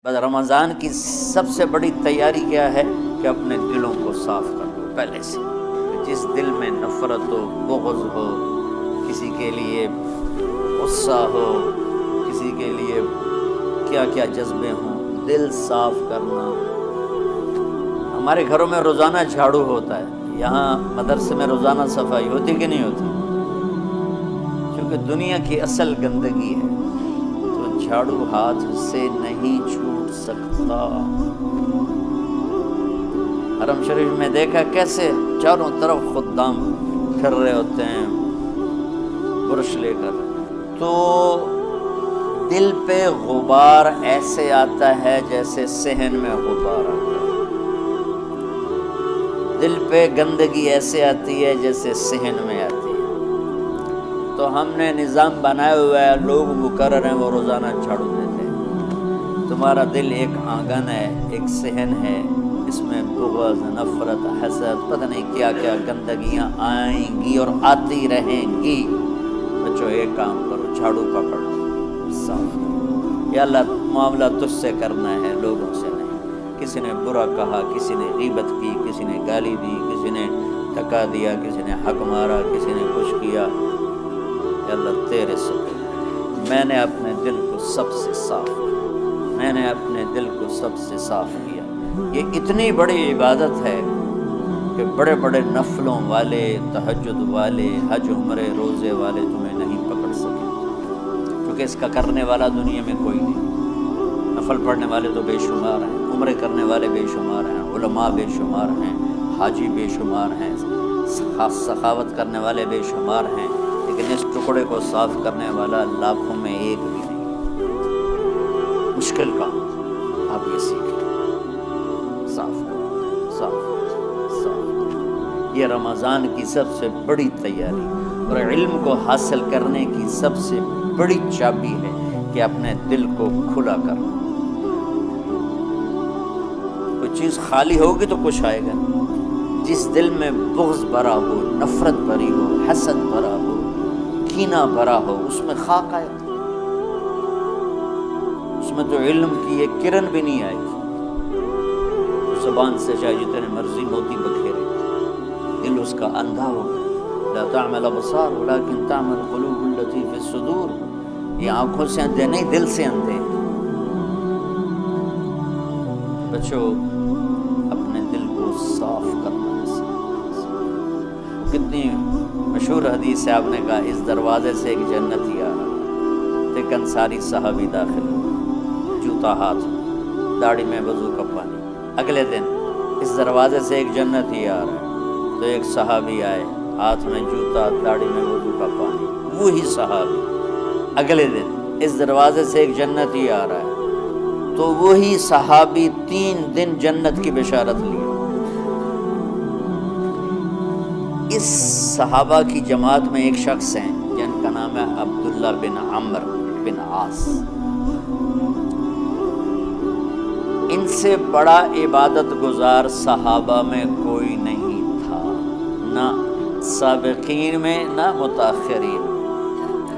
بس رمضان کی سب سے بڑی تیاری کیا ہے کہ اپنے دلوں کو صاف کر دو پہلے سے. جس دل میں نفرت ہو، بغض ہو، کسی کے لیے غصہ ہو، کسی کے لیے کیا کیا جذبے ہوں، دل صاف کرنا. ہمارے گھروں میں روزانہ جھاڑو ہوتا ہے، یہاں مدرسے میں روزانہ صفائی ہوتی کہ نہیں ہوتی؟ کیونکہ دنیا کی اصل گندگی ہے تو جھاڑو ہاتھ سے نہیں چھوٹ سکتا. حرم شریف میں دیکھا کیسے چاروں طرف خدام پھر رہے ہوتے ہیں برش لے کر، تو دل پہ غبار ایسے آتا ہے جیسے صحن میں غبار آتا ہے. دل پہ گندگی ایسے آتی ہے جیسے صحن میں آتی ہے. تو ہم نے نظام بنایا ہوا ہے، لوگ مقرر ہیں وہ روزانہ جھاڑو دیتے ہیں. تمہارا دل ایک آنگن ہے، ایک صحن ہے، اس میں بغض، نفرت، حسد، پتہ نہیں کیا کیا گندگیاں آئیں گی اور آتی رہیں گی. بچوں ایک کام کرو، جھاڑو پکڑ صاف کرو. یا اللہ معاملہ تجھ سے کرنا ہے، لوگوں سے نہیں. کسی نے برا کہا، کسی نے غیبت کی، کسی نے گالی دی، کسی نے دھکا دیا، کسی نے حق مارا، کسی نے کچھ کیا. یا اللہ تیرے سب میں نے اپنے دل کو سب سے صاف کیا، میں نے اپنے دل کو سب سے صاف کیا. یہ اتنی بڑی عبادت ہے کہ بڑے بڑے نفلوں والے، تہجد والے، حج عمرے روزے والے تمہیں نہیں پکڑ سکے، کیونکہ اس کا کرنے والا دنیا میں کوئی نہیں. نفل پڑھنے والے تو بے شمار ہیں، عمرے کرنے والے بے شمار ہیں، علماء بے شمار ہیں، حاجی بے شمار ہیں، سخاوت کرنے والے بے شمار ہیں، لیکن اس ٹکڑے کو صاف کرنے والا لاکھوں میں ایک بھی نہیں. مشکل کام آپ یہ سیکھ لیں. صاف صاف صاف. یہ رمضان کی سب سے بڑی تیاری اور علم کو حاصل کرنے کی سب سے بڑی چابی ہے کہ اپنے دل کو کھلا کرنا. کوئی چیز خالی ہوگی تو کچھ آئے گا. جس دل میں بغض بھرا ہو، نفرت بھری ہو، حسد بھرا ہو، کینہ بھرا ہو، اس میں خاک آئے گا. اس میں تو علم کی ایک کرن بھی نہیں آئے گی. زبان سے چاہے جتنے مرضی موتی بکھیرے، دل اس کا اندھا ہوگا. لا تعمل ابصار ولكن تعمل القلوب التي في الصدور. یہ آنکھوں سے اندھے نہیں، دل سے اندھے. بچوں اپنے دل کو صاف کرنا. کتنی مشہور حدیث ہے، آپ نے کہا اس دروازے سے ایک جنتی آ رہا. ایک انصاری صحابی داخل ہوا، جوتا ہاتھ، داڑھی میں وضو کا پانی. اگلے دن اس دروازے سے ایک جنتی آ رہا ہے، تو ایک صحابی آئے، ہاتھ میں جوتا، داڑھی میں وضو کا پانی. وہی صحابی اگلے دن اس دروازے سے ایک جنتی آ رہا ہے، تو وہی صحابی 3 دن جنت کی بشارت لی. اس صحابہ کی جماعت میں ایک شخص ہیں جن کا نام ہے عبداللہ بن عمرو بن عاص. ان سے بڑا عبادت گزار صحابہ میں کوئی نہیں تھا، نہ سابقین میں، نہ متاخرین،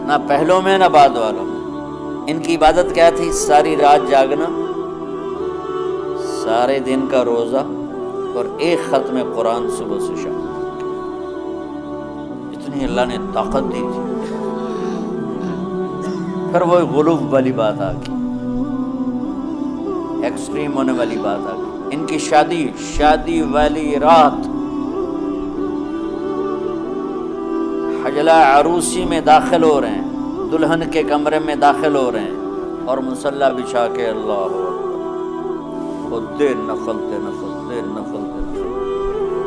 نہ پہلوں میں، نہ بعد والوں میں. ان کی عبادت کیا تھی؟ ساری رات جاگنا، سارے دن کا روزہ، اور ایک ختم قرآن صبح سے شام. اتنی اللہ نے طاقت دی تھی. پھر وہ غلوب والی بات آ گئی، ایکسٹریم ہونے والی بات آ گئی. ان کی شادی والی رات حجلہ عروسی میں داخل ہو رہے ہیں، دلہن کے کمرے میں داخل ہو رہے ہیں، اور مصلی بچھا کے اللہ اکبر دیر نفل تے نفل دیر نفل تے نفل.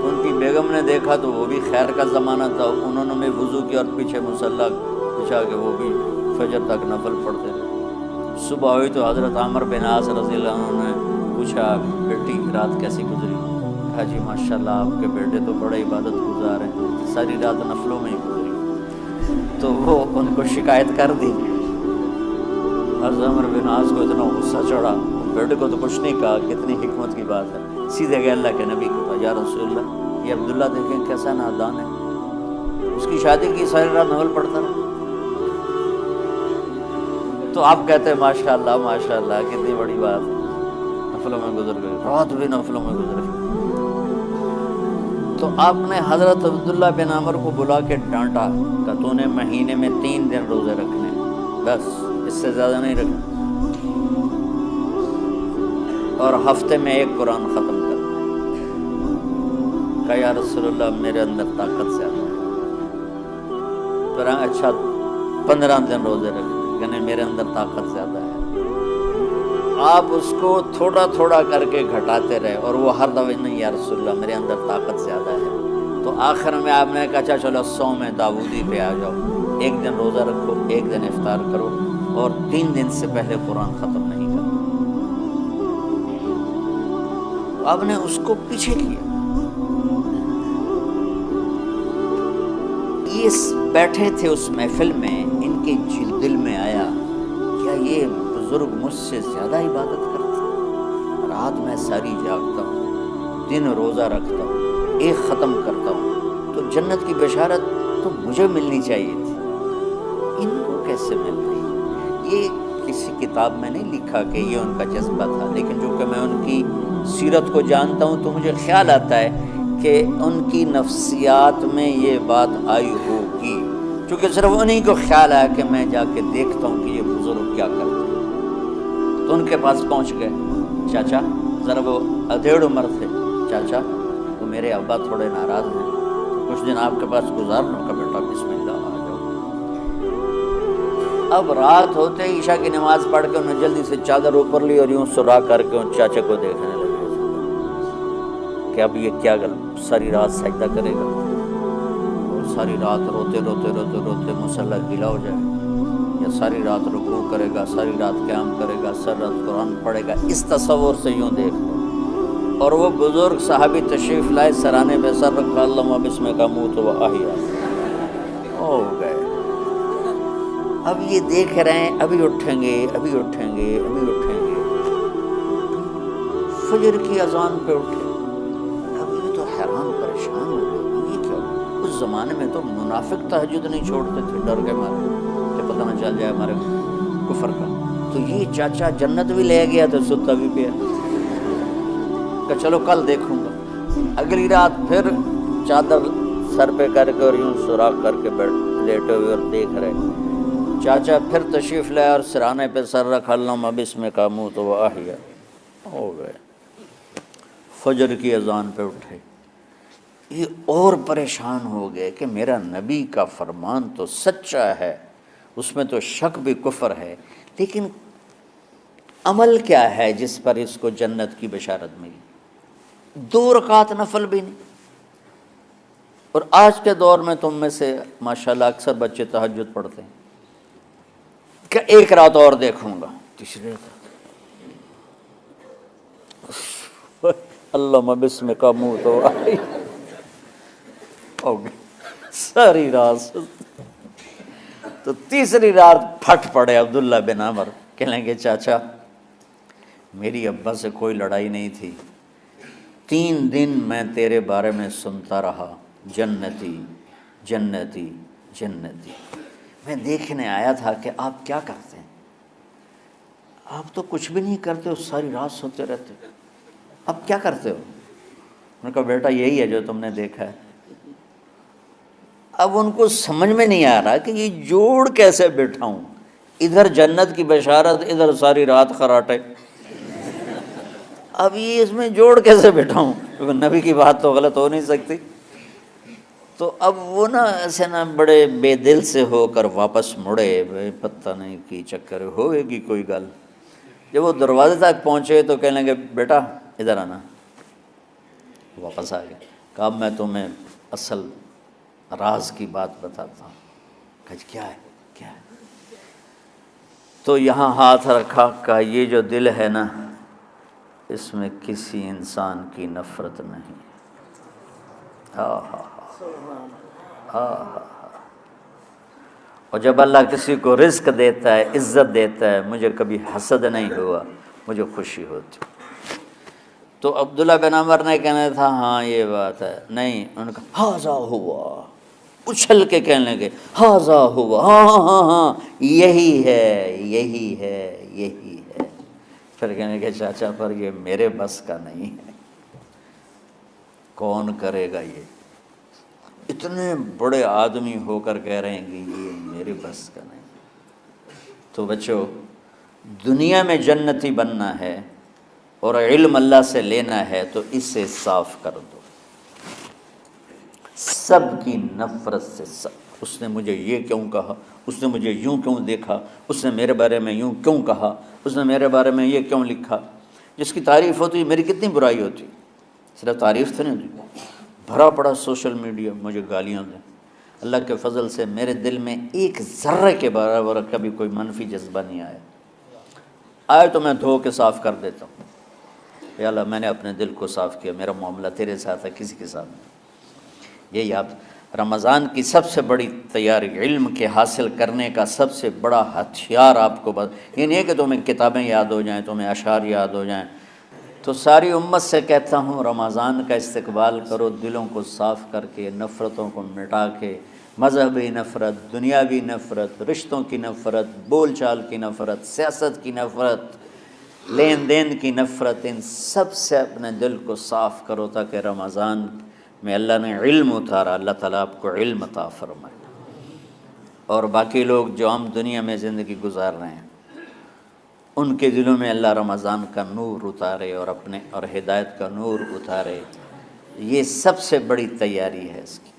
ان کی بیگم نے دیکھا تو وہ بھی خیر کا زمانہ تھا، انہوں نے بھی وضو کیا اور پیچھے مصلی بچھا کے وہ بھی فجر تک نفل پڑھتے رہے. صبح ہوئی تو حضرت عمر بن عاص رضی اللہ عنہ نے پوچھا بیٹی رات کیسی گزری؟ کہا جی ماشاءاللہ آپ کے بیٹے تو بڑے عبادت گزار ہیں، ساری رات نفلوں میں ہی گزری. تو وہ ان کو شکایت کر دی. حضرت عمر بن عاص کو اتنا غصہ چڑھا، بیٹے کو تو کچھ نہیں کہا. کتنی حکمت کی بات ہے. سیدھے گئے اللہ کے نبی کو کہا یا رسول اللہ، یہ عبداللہ دیکھیں کیسا نادان ہے، اس کی شادی کی ساری رات نفل پڑھتا رہا. تو آپ کہتے ہیں ماشاءاللہ ماشاءاللہ کتنی بڑی بات ہے. نفلوں میں گزر گئی، رات بھی نفلوں میں گزر گئی۔ تو آپ نے حضرت عبداللہ بن عمر کو بلا کے ڈانٹا کہ تو نے مہینے میں 3 دن روزے رکھنے، بس اس سے زیادہ نہیں رکھنا، اور ہفتے میں 1 قرآن ختم کرنا۔ کہا یا رسول اللہ میرے اندر طاقت زیادہ ہے۔ پھر اچھا 15 دن روزے رکھنے، یعنی میرے اندر طاقت زیادہ ہے۔ آپ اس کو تھوڑا تھوڑا کر کے گھٹاتے رہے، اور وہ ہر دفعہ نہیں یا رسول اللہ میرے اندر طاقت زیادہ ہے۔ تو آخر میں آپ نے کہا اچھا چلو صوم داؤدی پہ آ جاؤ، 1 دن روزہ رکھو، 1 دن افطار کرو، اور 3 دن سے پہلے قرآن ختم نہیں کرنا۔ آپ نے اس کو پیچھے کیا۔ یہ بیٹھے تھے اس محفل میں، ان کے دل میں آیا کیا یہ بزرگ مجھ سے زیادہ عبادت کرتے ہیں؟ رات میں ساری جاگتا ہوں، دن روزہ رکھتا ہوں، 1 ختم کرتا ہوں، تو جنت کی بشارت تو مجھے ملنی چاہیے تھی، ان کو کیسے مل رہی؟ یہ کسی کتاب میں نہیں لکھا کہ یہ ان کا جذبہ تھا، لیکن جو کہ میں ان کی سیرت کو جانتا ہوں تو مجھے خیال آتا ہے کہ ان کی نفسیات میں یہ بات آئی ہوگی، چونکہ صرف انہیں کو خیال آیا کہ میں جا کے دیکھتا ہوں کہ یہ بزرگ کیا کرتے ہیں۔ تو ان کے پاس پہنچ گئے، چاچا ذرا، وہ ادھیڑ عمر تھے، چاچا تو میرے ابا تھوڑے ناراض ہیں، تو کچھ دن آپ کے پاس گزار لوں کا بیٹا، بسم اللہ آ جاؤ۔ اب رات ہوتے ہی عشاء کی نماز پڑھ کے انہوں نے جلدی سے چادر اوپر لی اور یوں سرا کر کے ان چاچا کو دیکھنے لگے کہ اب یہ کیا ساری رات سجدہ کرے گا، اور ساری رات روتے روتے روتے روتے مصلی گیلا ہو جائے گا، یا ساری رات رکوع کرے گا، ساری رات قیام کرے گا، سر رات قرآن پڑھے گا، اس تصور سے یوں دیکھ لو۔ اور وہ بزرگ صحابی تشریف لائے، سرانے پہ سر رکھا، اللہم بسم کا موت و احیا، ہو گئے۔ اب یہ دیکھ رہے ہیں ابھی اٹھیں گے، ابھی اٹھیں گے، ابھی اٹھیں گے، فجر کی اذان پہ اٹھے۔ حیران پریشان ہو گئے، یہ کیا؟ اس زمانے میں تو منافق تہجد نہیں چھوڑتے تھے، ڈر کے مارے کہ پتہ نہ چل جائے ہمارے کفر کا۔ تو یہ چاچا جنت بھی لے گیا تو ستا بھی پیا، کہ چلو کل دیکھوں گا۔ اگلی رات پھر چادر سر پہ کر کے اور یوں سوراخ کر کے لیٹے ہوئے اور دیکھ رہے۔ چاچا پھر تشریف لائے اور سرانے پہ سر رکھا، اللہم بسم کا موت و احیا، ہو گئے۔ فجر کی اذان پہ اٹھے، یہ اور پریشان ہو گئے کہ میرا نبی کا فرمان تو سچا ہے، اس میں تو شک بھی کفر ہے، لیکن عمل کیا ہے جس پر اس کو جنت کی بشارت ملی؟ 2 رکعت نفل بھی نہیں۔ اور آج کے دور میں تم میں سے ماشاءاللہ اکثر بچے تہجد پڑھتے ہیں کہ 1 رات اور دیکھوں گا، تیسری رات اللہم بسم کا موت و احیا، ہو گئی ساری رات۔ تو تیسری رات پھٹ پڑے عبداللہ بن عمر، کہنے گے چاچا میری ابا سے کوئی لڑائی نہیں تھی، 3 دن میں تیرے بارے میں سنتا رہا، جنتی جنتی جنتی۔ میں دیکھنے آیا تھا کہ آپ کیا کرتے ہیں، آپ تو کچھ بھی نہیں کرتے ہو، ساری رات سوتے رہتے ہو، اب کیا کرتے ہو؟ انہوں نے کہا بیٹا یہی ہے جو تم نے دیکھا ہے۔ اب ان کو سمجھ میں نہیں آ رہا کہ یہ جوڑ کیسے بٹھاؤں، ادھر جنت کی بشارت، ادھر ساری رات خراٹے، اب یہ اس میں جوڑ کیسے بٹھاؤں، کیونکہ نبی کی بات تو غلط ہو نہیں سکتی۔ تو اب وہ ایسے بڑے بے دل سے ہو کر واپس مڑے، پتہ نہیں کی چکر ہوئے گی کوئی گل۔ جب وہ دروازے تک پہنچے تو کہنے لگے بیٹا ادھر آنا، واپس آ گئے۔ کہا میں تمہیں اصل راز کی بات بتاتا ہوں۔ کہا کیا ہے کیا ہے؟ تو یہاں ہاتھ رکھا، کہا یہ جو دل ہے نا، اس میں کسی انسان کی نفرت نہیں۔ ہاں ہاں ہاں ہاں۔ اور جب اللہ کسی کو رزق دیتا ہے، عزت دیتا ہے، مجھے کبھی حسد نہیں ہوا، مجھے خوشی ہوتی۔ تو عبداللہ بن عمر نے کہنا تھا ہاں یہ بات ہے، نہیں، ان کا ہاذا ہوا، اچھل کے کہنے لگے ہاذا ہوا، ہاں ہاں ہاں ہاں، یہی ہے یہی ہے یہی ہے۔ پھر کہنے کہ چاچا پر یہ میرے بس کا نہیں ہے، کون کرے گا یہ؟ اتنے بڑے آدمی ہو کر کہہ رہے ہیں کہ یہ میرے بس کا نہیں۔ تو بچوں، دنیا میں جنتی بننا ہے اور علم اللہ سے لینا ہے تو اسے صاف کر دو، سب کی نفرت سے۔ سب، اس نے مجھے یہ کیوں کہا، اس نے مجھے یوں کیوں دیکھا، اس نے میرے بارے میں یوں کیوں کہا، اس نے میرے بارے میں یہ کیوں لکھا۔ جس کی تعریف ہوتی میری کتنی برائی ہوتی، صرف تعریف تو نہیں ہوتی، بھرا پڑا سوشل میڈیا مجھے گالیاں دیں۔ اللہ کے فضل سے میرے دل میں ایک ذرے کے برابر کبھی کوئی منفی جذبہ نہیں آیا، آئے تو میں دھو کے صاف کر دیتا ہوں، یا اللہ میں نے اپنے دل کو صاف کیا، میرا معاملہ تیرے ساتھ ہے، کسی کے ساتھ نہیں۔ یہی آپ رمضان کی سب سے بڑی تیاری، علم کے حاصل کرنے کا سب سے بڑا ہتھیار آپ کو یہ نہیں ہے کہ تمہیں کتابیں یاد ہو جائیں، تمہیں اشعار یاد ہو جائیں۔ تو ساری امت سے کہتا ہوں رمضان کا استقبال کرو دلوں کو صاف کر کے، نفرتوں کو مٹا کے، مذہبی نفرت، دنیاوی نفرت، رشتوں کی نفرت، بول چال کی نفرت، سیاست کی نفرت، لین دین کی نفرت، ان سب سے اپنے دل کو صاف کرو تاکہ رمضان میں اللہ نے علم اتارا، اللہ تعالیٰ آپ کو علم عطا فرمائے، اور باقی لوگ جو عام دنیا میں زندگی گزار رہے ہیں ان کے دلوں میں اللہ رمضان کا نور اتارے اور ہدایت کا نور اتارے۔ یہ سب سے بڑی تیاری ہے اس کی۔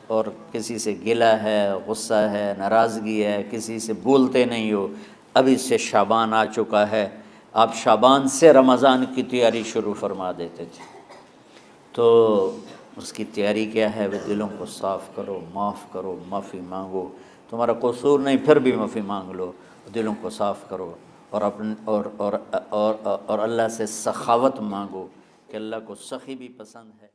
اور کسی سے گلہ ہے، غصہ ہے، ناراضگی ہے، کسی سے بولتے نہیں ہو، ابھی سے شعبان آ چکا ہے، آپ شعبان سے رمضان کی تیاری شروع فرما دیتے تھے، تو اس کی تیاری کیا ہے؟ وہ دلوں کو صاف کرو، معاف کرو، معافی مانگو، تمہارا قصور نہیں پھر بھی معافی مانگ لو، دلوں کو صاف کرو، اور اللہ سے سخاوت مانگو کہ اللہ کو سخی بھی پسند ہے۔